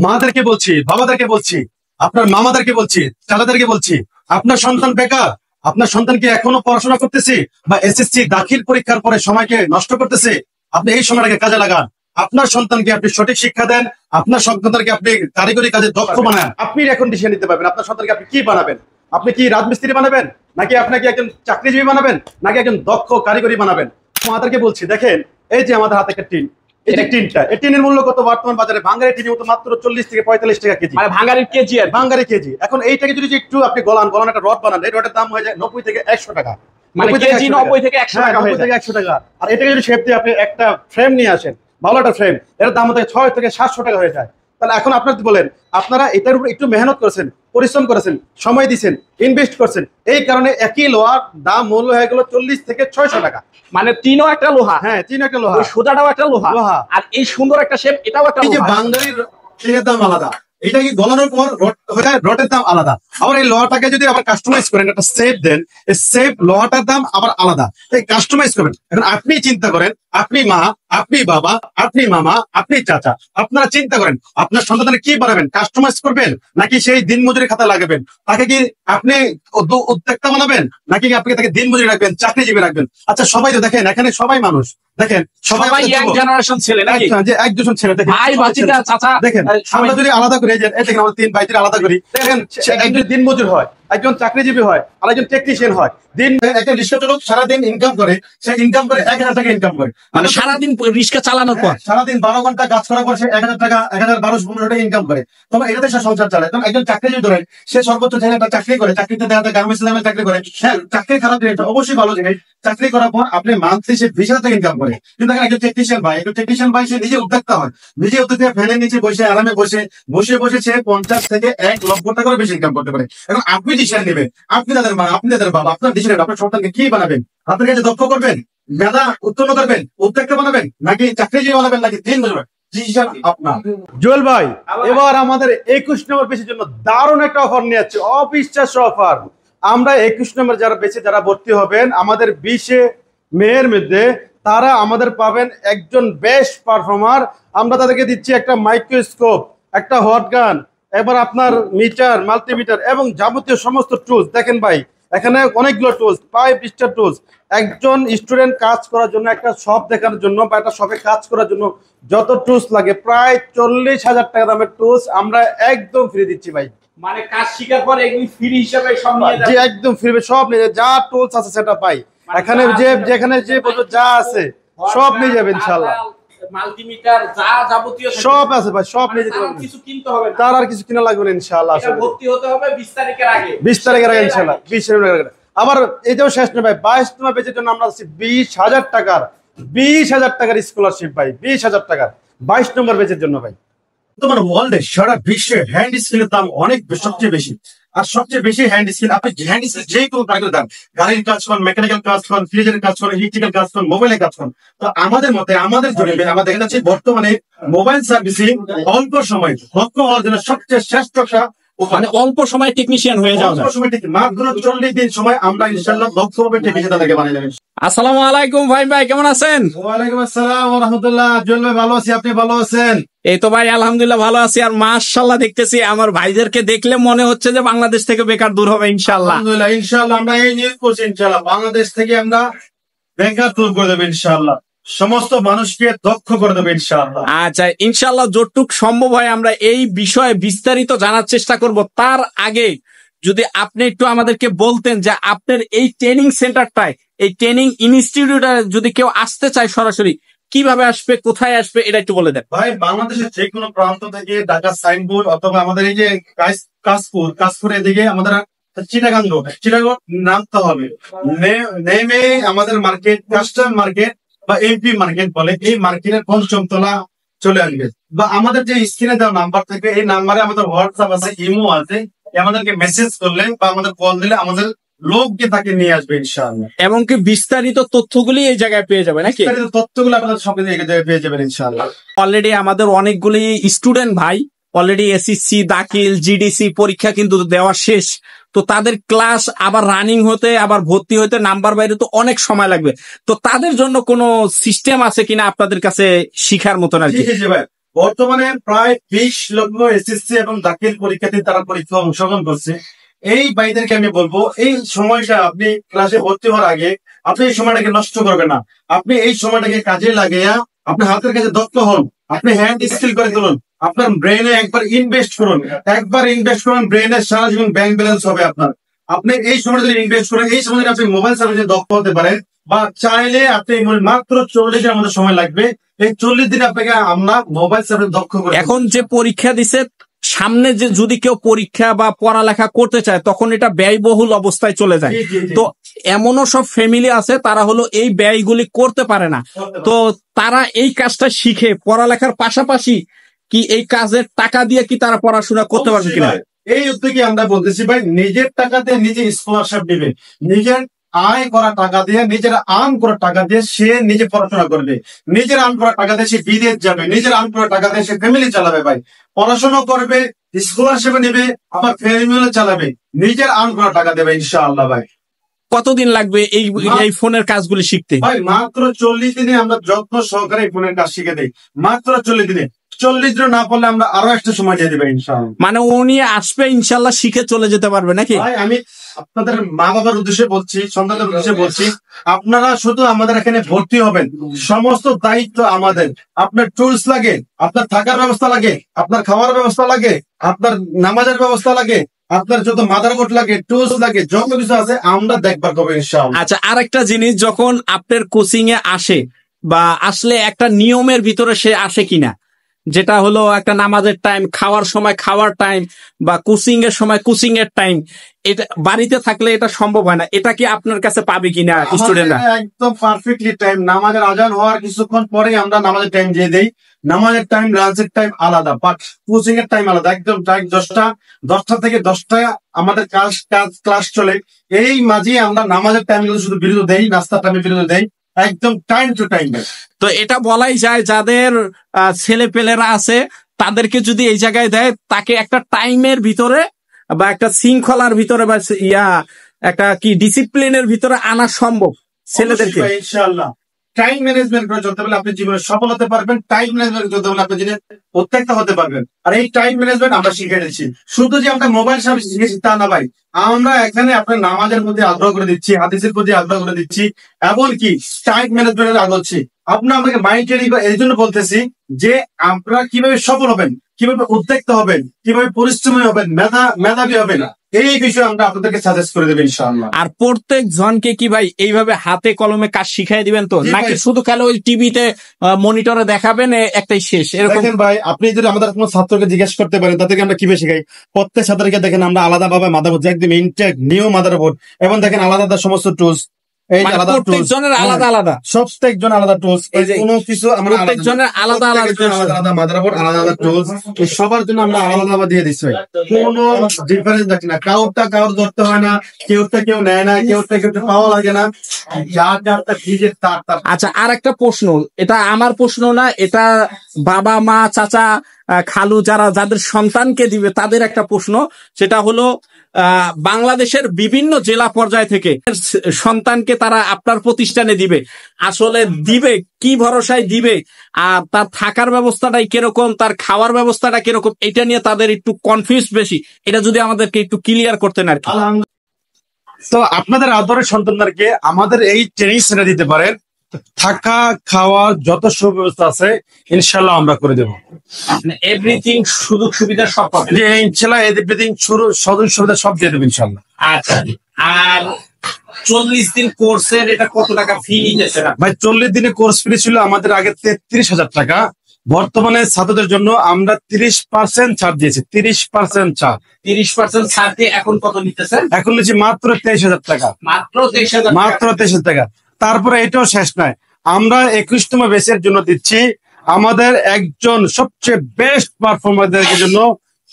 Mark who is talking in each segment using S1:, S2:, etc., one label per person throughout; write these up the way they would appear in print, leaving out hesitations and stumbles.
S1: মাদেরকে বলছি, বাবাদেরকে বলছি, আপনার মামাদেরকে বলছি, চাচাদেরকে বলছি, আপনার সন্তান বেকার, আপনার সন্তানকে এখনো পড়াশোনা করতেছে বা এসএসসি দাখিল পরীক্ষার পরে সময়কে নষ্ট করতেছে, আপনি এই সময়টাকে কাজে লাগান। আপনার সন্তানকে আপনি সঠিক শিক্ষা দেন, আপনার সন্তানকে আপনি কারিগরি কাজে দক্ষ বানান। আপনি এখন ডিসিশন নিতে পারবেন আপনার সন্তানকে আপনি কি বানাবেন। আপনি কি রাজমিস্ত্রি বানাবেন, নাকি আপনাকে একজন চাকরিজীবী বানাবেন, নাকি একজন দক্ষ কারিগরি বানাবেন। আমাদেরকে বলছি, দেখেন এই যে আমাদের হাতে একটা টিন, এই যে টিনটা, এই টিনের মূল্য কত বর্তমান বাজারে? ভাঙ্গারি টিনের মতো মাত্র 40 থেকে 45 টাকা কেজি,
S2: মানে ভাঙ্গারির কেজি আর
S1: ভাঙ্গারি কেজি। এখন এইটাকে যদি একটু আপনি গলান একটা রড বানান, এই রডের দাম হয়ে যায় 90 থেকে 100 টাকা।
S2: মানে কেজি 90 থেকে 100 টাকা হয়ে যায়।
S1: 100 টাকা। আর এটাকে যদি শেপ দিয়ে আপনি একটা ফ্রেম নিয়ে আসেন, ভালো একটা ফ্রেম, এর দাম হতে 6 থেকে 700 টাকা হয়ে যায়। তাহলে এখন আপনারা বলেন, আপনারা এটার উপর একটু মেহনত করেছেন, পরিশ্রম করেছেন, সময় দিয়েছেন, ইনভেস্ট করছেন, এই কারণে একই লোহার দাম মূল্য হয়ে গেল 40 থেকে 600 টাকা।
S2: মানে টিনও একটা লোহা,
S1: হ্যাঁ টিন একটা লোহা,
S2: ওই সোজাটাও একটা লোহা, আর এই সুন্দর একটা শেপ এটাও একটা
S1: এই যে
S2: লোহা।
S1: বাঙ্গালির টিনের দাম আলাদা, এটা কি গলানোর পর রডের দাম আলাদা। আবার এই লোহাটাকে যদি আবার কাস্টমাইজ করেন, একটা শেপ দেন, এই শেপ লোহাটার দাম আবার আলাদা, এই কাস্টমাইজ করবেন। এখন আপনি চিন্তা করেন, আপনি মা, আপনি বাবা, আপনি মামা, আপনি চাচা, আপনারা চিন্তা করেন আপনার সন্তানের কি বানাবেন, কাস্টমাইজ করবেন নাকি সেই দিনমজুরি খাতা লাগাবেন? তাকে কি আপনি উদ্যোক্তা বানাবেন, নাকি আপনি তাকে দিনমজুরি রাখবেন, চাকরিজীবী রাখবেন? আচ্ছা সবাই তো দেখেন এখানে সবাই মানুষ, দেখেন সবাই
S2: ইয়াং জেনারেশন ছেলে নাকি,
S1: যে একজন ছেলে, দেখেন
S2: ভাই বাচিটা চাচা,
S1: দেখেন আমরা যদি আলাদা করি, এই দেখেন আমাদের 3 ভাইদের আলাদা করি, দেখেন একজন দিনমজুর হয়, একজন চাকরিজীবী হয়, আর একজন টেকনিশিয়ান হয়। দিন একটা রিক্সা চালক সারাদিন ইনকাম করে, সে ইনকাম করে 1000 টাকা ইনকাম করে,
S2: মানে সারাদিন রিক্সা চালানোর পর
S1: সারাদিন 12 ঘন্টা কাজ করার পর সে 1000 টাকা 1215 টাকা ইনকাম করে, তবে এটাতে সে সংসার চালায়। তখন একজন চাকরিজীবী ধরেন, সে সর্বোচ্চ যে একটা চাকরি করে, চাকরিতে দেখা যায় গার্মেন্টস লেভেলে চাকরি করে, হ্যাঁ চাকরি খারাপ জিনিস, অবশ্যই ভালো জিনিস। চাকরি করার পর আপনি মান্থলি সে 20,000 টাকা ইনকাম করে। কিন্তু একজন টেকনিশিয়ান ভাই সে নিজে উদ্যোক্তা হয়, নিজে উদ্যোক্তা ফ্যানের নিচে বসে আরামে বসে সে 50 থেকে 1 লক্ষ টাকা বেশি ইনকাম করতে পারে। এখন আপনি ডিসিশন নেবেন, আপনি তাদের মা, আপনি তাদের বাবা, আপনার ডিসিশন, আপনার সন্তানকে কি বানাবেন? আপনার কাছে দক্ষ করবেন, মেধা উত্তন্ন করবেন, উদ্যোক্তা বানাবেন, নাকি চাকরিজীবী বানাবেন, নাকি দিন বানাবেন? জুয়েল ভাই, এবার আমাদের 21 নম্বর বেচের জন্য দারুণ একটা অফার নিয়ে যাচ্ছে, অবিশ্বাস্য অফার। আমরা 21 নম্বর যারা ভর্তি হবেন আমাদের 20 মের মধ্যে, তারা আমাদের পাবেন একজন বেস্ট পারফর্মার। আমরা তাদেরকে দিচ্ছি একটা মাইক্রোস্কোপ, একটা হট গান, এবার আপনার মিটার, মাল্টিমিটার এবং যাবতীয় সমস্ত টুলস। দেখেন ভাই এখানে অনেকগুলো টুলস, প্রায় 20টা টুলস। একজন স্টুডেন্ট কাজ করার জন্য, একটা শপ দেখানোর জন্য বা একটা শপে কাজ করার জন্য যত টুলস লাগে, প্রায় 40,000 টাকা দামের টুলস আমরা একদম ফ্রি দিচ্ছি ভাই।
S2: মানে কাজ শিখার পর একদম ফ্রি হিসাবে সব নিয়ে
S1: যাচ্ছে, একদম ফ্রি, সব নিয়ে যা টুলস আছে সেটা পাই এখানে, যেখানে যে যা আছে সব নিয়ে যাবে ইনশাআল্লাহ।
S2: মাল্টিমিটার যা যাবতীয়
S1: সব আছে ভাই, সব নিয়ে যেতে পারবেন,
S2: কিছু কিনতে হবে না,
S1: তার আর কিছু কিনা লাগবে না ইনশাআল্লাহ।
S2: এটা ভর্তি হতে হবে 20 তারিখের আগে,
S1: 20 তারিখের আগে ইনশাআল্লাহ, 20 তারিখের আগে। আবার এটাও শেষ না ভাই, 22 নম্বর বেচের জন্য আমরা আছি 20,000 টাকার স্কলারশিপ ভাই, 20,000 টাকার 22 নম্বর বেচের জন্য ভাই। তোমার ওয়ার্ল্ডে সারা বিশ্বে হ্যান্ড স্কিলের দাম অনেক সবচেয়ে বেশি, আর সবচেয়ে বেশি হ্যান্ড স্কিল আপনি হ্যান্ড স্কিল যে কোনো কাজের দাম, গাড়ির কাজ করেন, মেকানিক্যাল কাজ করেন, ফ্রিজের কাজ করেন, ইলেকট্রিক্যাল কাজ করেন, মোবাইলের কাজ করেন, তো আমাদের মতে আমাদের জন্য আমরা দেখা যাচ্ছে বর্তমানে মোবাইল সার্ভিসিং অল্প সময় দক্ষ হওয়ার জন্য সবচেয়ে শ্রেষ্ঠ একটা,
S2: মানে অল্প সময় টেকনিশিয়ান হয়ে যাওয়া যায়,
S1: মাত্র 40 দিন সময় আমরা ইনশাআল্লাহ দক্ষভাবে টেকনিশিয়ানকে বানিয়ে দেব।
S2: আসসালামু আলাইকুম ভাই কেমন আছেন?
S1: ওয়ালাইকুম আসসালাম ওয়া রাহমাতুল্লাহ। জুয়েল ভাই ভালো আছি, আপনি ভালো আছেন?
S2: এই তো ভাই আলহামদুলিল্লাহ ভালো আছি। আর মাশাআল্লাহ দেখতেছি আমার ভাইদেরকে দেখলে মনে হচ্ছে যে বাংলাদেশ থেকে বেকার দূর হবে ইনশাআল্লাহ।
S1: আলহামদুলিল্লাহ ইনশাআল্লাহ আমরা এই নিউজ করছি, ইনশাআল্লাহ বাংলাদেশ থেকে আমরা বেকার দূর করে দেব ইনশাআল্লাহ, সমস্ত মানুষকে দক্ষ করে দেবে ইনশাআল্লাহ।
S2: আচ্ছা ইনশাআল্লাহ যতটুকু সম্ভব হয় আমরা এই বিষয়ে বিস্তারিত জানার চেষ্টা করব। তার আগে যদি আপনি একটু আমাদেরকে বলতেন যে আপনার এই ট্রেনিং সেন্টারটায়, এই ট্রেনিং ইনস্টিটিউটে যদি কেউ আসতে চায় সরাসরি কিভাবে আসবে, কোথায় আসবে, এটা একটু বলে দেন
S1: ভাই। বাংলাদেশের যে কোনো প্রান্ত থেকে ঢাকা সাইনবোর্ড অথবা আমাদের এই যে কাশপুর এদিকে আমাদের চিটাগাং নামতে হবে, নেমে আমাদের মার্কেট, কাস্টম মার্কেট বা এমপি মার্কেট বলে, এই মার্কেটের 5ম তলা চলে আসবে। বা আমাদের যে স্ক্রিনে দেওয়া নাম্বার থাকে, এই নাম্বারে আমাদের হোয়াটসঅ্যাপ আছে, ইমো আছে, আমাদেরকে মেসেজ করলে বা আমাদের কল দিলে আমাদের লোককে তাকে নিয়ে আসবে ইনশাআল্লাহ।
S2: এমনকি বিস্তারিত তথ্যগুলি এই জায়গায় পেয়ে যাবে নাকি?
S1: বিস্তারিত তথ্যগুলো আপনাদের সঙ্গে এই জায়গায় পেয়ে যাবেন ইনশাআল্লাহ।
S2: অলরেডি আমাদের অনেকগুলি স্টুডেন্ট ভাই অলরেডি এসএসসি দাখিল জিডিসি পরীক্ষা কিন্তু দেওয়া শেষ, তো তাদের ক্লাস আবার রানিং হতে, আবার ভর্তি হতে, নাম্বার বাইরে তো অনেক সময় লাগবে। তো তাদের জন্য কোনো সিস্টেম আছে কিনা আপনাদের কাছে শিখার মতন আর কি?
S1: ভাই বর্তমানে প্রায় 20 লক্ষ এসএসসি এবং দাখিল পরীক্ষার্থী তারা পরীক্ষা অংশগ্রহণ করছে। এই ভাইদেরকে আমি বলবো, এই সময়টা আপনি ক্লাসে ভর্তি হওয়ার আগে আপনি এই সময়টাকে নষ্ট করবেন না। আপনি এই সময়টাকে কাজে লাগিয়ে আপনি হাতের কাছে দক্ষ হন, আপনি হ্যান্ড স্কিল করে তুলুন, আপনার ব্রেনে একবার ইনভেস্ট করুন, ব্রেনে সারা জীবন ব্যাংক ব্যালেন্স হবে আপনার। আপনি এই সময় যদি ইনভেস্ট করেন, এই সময় যদি আপনি মোবাইল সার্ভিসে দক্ষ হতে পারেন, বা চাইলে আপনি মাত্র 40 দিনের আমাদের সময় লাগবে, এই 40 দিনে আপনাকে আমরা মোবাইল সার্ভিস দক্ষ করে
S2: এখন যে পরীক্ষা দিছে সামনে যে যদি কেউ পরীক্ষা বা পড়ালেখা করতে চায় তখন এটা ব্যয়বহুল অবস্থায় চলে যায়। তো এমনও সব ফ্যামিলি আছে তারা হলো এই ব্যয়গুলি করতে পারে না, তো তারা এই কাজটা শিখে পড়ালেখার পাশাপাশি কি এই কাজের টাকা দিয়ে কি তারা পড়াশোনা করতে পারবে কিনা?
S1: এই উদ্যোগে আমরা বলতেছি ভাই, নিজের টাকাতে নিজে স্কলারশিপ দিবে, নিজের আয় করা টাকা দিয়ে, নিজের আর্ন করা টাকা দিয়ে সে নিজে পড়াশোনা করবে, নিজের আর্ন করা টাকা দিয়ে সে বিদেশ যাবে, নিজের আর্ন করা টাকা দিয়ে সে ফ্যামিলি চালাবে। ভাই পড়াশোনা করবে, স্কলারশিপ নেবে, আবার ফ্যামিলি চালাবে, নিজের আর্ন করা টাকা দেবে ইনশাআল্লাহ। ভাই
S2: কতদিন লাগবে এই ফোনের কাজগুলি শিখতে?
S1: ভাই মাত্র 40 দিনে আমরা যত্ন সহকারে এই ফোনের কাজ শিখে দেই, মাত্র 40 দিনে। 40 দিন না পারলে আমরা আরো একটা সময় দিয়ে দেবো ইনশাআল্লাহ।
S2: মানে উনি আসবে ইনশাআল্লাহ শিখে চলে যেতে পারবে নাকি?
S1: ভাই আমি আপনাদের মা বাবার উদ্দেশ্যে বলছি, সন্তানদের উদ্দেশ্যে বলছি, আপনারা শুধু আমাদের এখানে ভর্তি হবেন, সমস্ত দায়িত্ব আমাদের। আপনার টুলস লাগে, আপনার থাকার ব্যবস্থা লাগে, আপনার খাওয়ার ব্যবস্থা লাগে, আপনার নামাজের ব্যবস্থা লাগে, আপনার যত মাদারবোর্ড লাগে, টুলস লাগে, যত কিছু আছে আমরা দেখবার করবো ইনশাআল্লাহ।
S2: আচ্ছা, আরেকটা জিনিস, যখন আপনার কোচিং এ আসে বা আসলে একটা নিয়মের ভিতরে সে আসে কিনা, যেটা হলো একটা নামাজের টাইম, খাওয়ার সময় খাওয়ার টাইম, বা কোচিং এর সময় কোচিং এর টাইম, এটা বাড়িতে থাকলে এটা সম্ভব হয় না, এটা কি আপনার কাছে পাবে কিনা স্টুডেন্টরা?
S1: একদম পারফেক্টলি টাইম, নামাজের আজান হওয়ার কিছুক্ষণ পরে আমরা নামাজের টাইম দিয়ে দেই। নামাজের টাইম, লাঞ্চের টাইম আলাদা, বাট কোচিং এর টাইম আলাদা। একদম টাইম 10টা থেকে 10টা আমাদের ক্লাস চলে। এই মাঝে আমরা নামাজের টাইম শুধু বিরত দেই, নাস্তার টাইমে বিরত দেই, একদম টাইম টু টাইম।
S2: তো এটা বলাই যায় যাদের ছেলে পেলেরা আছে তাদেরকে যদি এই জায়গায় দেয়, তাকে একটা টাইমের ভিতরে বা একটা শৃঙ্খলার ভিতরে বা একটা কি ডিসিপ্লিনের ভিতরে আনা সম্ভব ছেলেদেরকে
S1: ইনশাআল্লাহ। টাইম ম্যানেজমেন্ট করে চলতে পারলে আপনি জীবনে সফল হতে পারবেন, টাইম ম্যানেজমেন্ট চলতে পারলে আপনি জীবনে প্রত্যেকটা হতে পারবেন। আর এই টাইম ম্যানেজমেন্ট আমরা শিখে দিচ্ছি, শুধু যে আমরা মোবাইল সার্ভিস শিখেছি তা না ভাই, আমরা এখানে আপনার নামাজের প্রতি আগ্রহ করে দিচ্ছি, হাদিসের প্রতি আগ্রহ করে দিচ্ছি, এমনকি টাইম ম্যানেজমেন্টের আগ্রহ হচ্ছি। আপনার আমাকে মাইন্ড ট্রেনিং এই জন্য বলতেছি যে আপনারা কিভাবে সফল হবেন, কিভাবে উদ্যোক্তা হবেন, কিভাবে পরিশ্রমী হবেন, মেধাবী হবেন, এই বিষয়ে আমরা আপনাদেরকে সাজেস্ট করে দেবো ইনশাআল্লাহ।
S2: আর প্রত্যেক জনকে কি ভাই এইভাবে হাতে কলমে কাজ শিখাই দিবেন তো, নাকি শুধু খালি ওই টিভিতে মনিটরে দেখাবেন একটাই শেষ এরকম?
S1: ভাই আপনি যদি আমাদের কোনো ছাত্রকে জিজ্ঞেস করতে পারেন তাদেরকে আমরা কিভাবে শেখাই, প্রত্যেক ছাত্রকে দেখেন আমরা আলাদা ভাবে মাদারবোর্ড, একদম ইনটেক নিউ মাদারবোর্ড, এবং দেখেন আলাদা সমস্ত টুলস, এই আলাদা টুলস,
S2: আলাদা আলাদা,
S1: প্রত্যেকজন আলাদা টুলস, কোনো কিছু আমরা
S2: প্রত্যেকজনের আলাদা
S1: আলাদা মাদারবোর্ড, আলাদা টুলস, সবার জন্য আমরা আলাদা দিয়ে দিচ্ছি। কোনো ডিফারেন্স দেখি না, কাউরটা কাউর ধরতে হয় না, কেউটা কেউ নেয় না, কেউটা কেউ পাওয়া লাগে না, যার যারটা ভিজে তার।
S2: আচ্ছা, আর একটা প্রশ্ন, এটা আমার প্রশ্ন না, এটা বাবা মা চাচা খালু যাদের সন্তানকে দিবে তাদের একটা প্রশ্ন। সেটা হলো বাংলাদেশের বিভিন্ন জেলা পর্যায় থেকে সন্তানকে তারা আপনার প্রতিষ্ঠানে দিবে, আসলে দিবে কি ভরসায় দিবে, আর তার থাকার ব্যবস্থাটাই কিরকম, তার খাওয়ার ব্যবস্থাটা কিরকম, এটা নিয়ে তাদের একটু কনফিউজ বেশি। এটা যদি আমাদেরকে একটু ক্লিয়ার করতেন আর কি।
S1: তো আপনাদের আদরের সন্তানদেরকে আমাদের এই ট্রেনিং সেন্টার দিতে পারেন, থাকা খাওয়ার যত সুব্যবস্থা আছে ইনশাল্লাহ আমরা করে দেবো।
S2: এভরিথিং সুযোগ সুবিধা সব পাবে
S1: ইনশাল্লাহ, এভরিথিং সুযোগ সুবিধা সব দিয়ে দেবো ইনশাল্লাহ।
S2: আচ্ছা, আর 40 দিন কোর্সের এটা কত টাকা ফি নিতেছে?
S1: ভাই 40 দিনের কোর্স ফি ছিল আমাদের আগে 33,000 টাকা, বর্তমানে ছাত্রদের জন্য আমরা 30% ছাড় দিয়েছি। 30% ছাড়,
S2: 30% ছাড় দিয়ে এখন কত নিতেছেন?
S1: এখন নিচ্ছি মাত্র 23,000 টাকা,
S2: মাত্র 23,000,
S1: মাত্র 23,000 টাকা। তারপরে এটাও শেষ নয়, আমরা 21তম ব্যাচের জন্য দিচ্ছি আমাদের একজন সবচেয়ে বেস্ট পারফরমারদের জন্য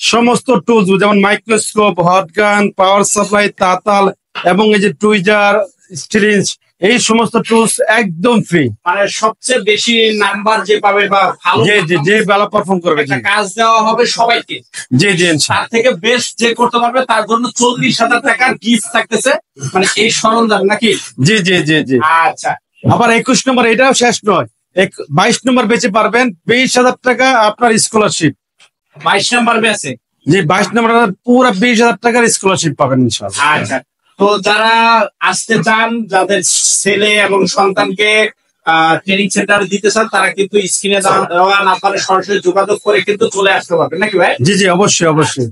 S1: সমস্ত টুলস, যেমন মাইক্রোস্কোপ, হটগান, পাওয়ার সাপ্লাই, তাতাল, এবং এই যে টুইজার, স্টিলিংস, এই সমস্ত টুলস একদম ফ্রি।
S2: মানে সবচেয়ে বেশি নাম্বার যে পাবে বা ভালো
S1: যে ভালো পারফর্ম করবে,
S2: কাজ দেওয়া হবে সবাইকে।
S1: জি জি,
S2: তার থেকে বেস্ট যে করতে পারবে তার জন্য 40,000 টাকার গিফট থাকতেছে, মানে এই সরঞ্জাম নাকি?
S1: জি জি জি জি।
S2: আচ্ছা,
S1: আবার 21 নম্বর, এটাও শেষ নয়, 22 নম্বর বেচে পারবেন 20,000 টাকা আপনার স্কলারশিপ।
S2: 22 নম্বর ব্যাচে
S1: জি 22 নম্বর পুরো 20,000 টাকার স্কলারশিপ পাবেন ইনশাআল্লাহ।
S2: আচ্ছা, তো যারা আসতে চান, যাদের ছেলে এবং সন্তানকে ট্রেনিং সেন্টারে দিতে চান, তারা কিন্তু স্ক্রিনে দেওয়া নাম্বারে সরাসরি যোগাযোগ করে কিন্তু চলে আসতে পারবেন নাকি ভাই?
S1: জি জি অবশ্যই অবশ্যই।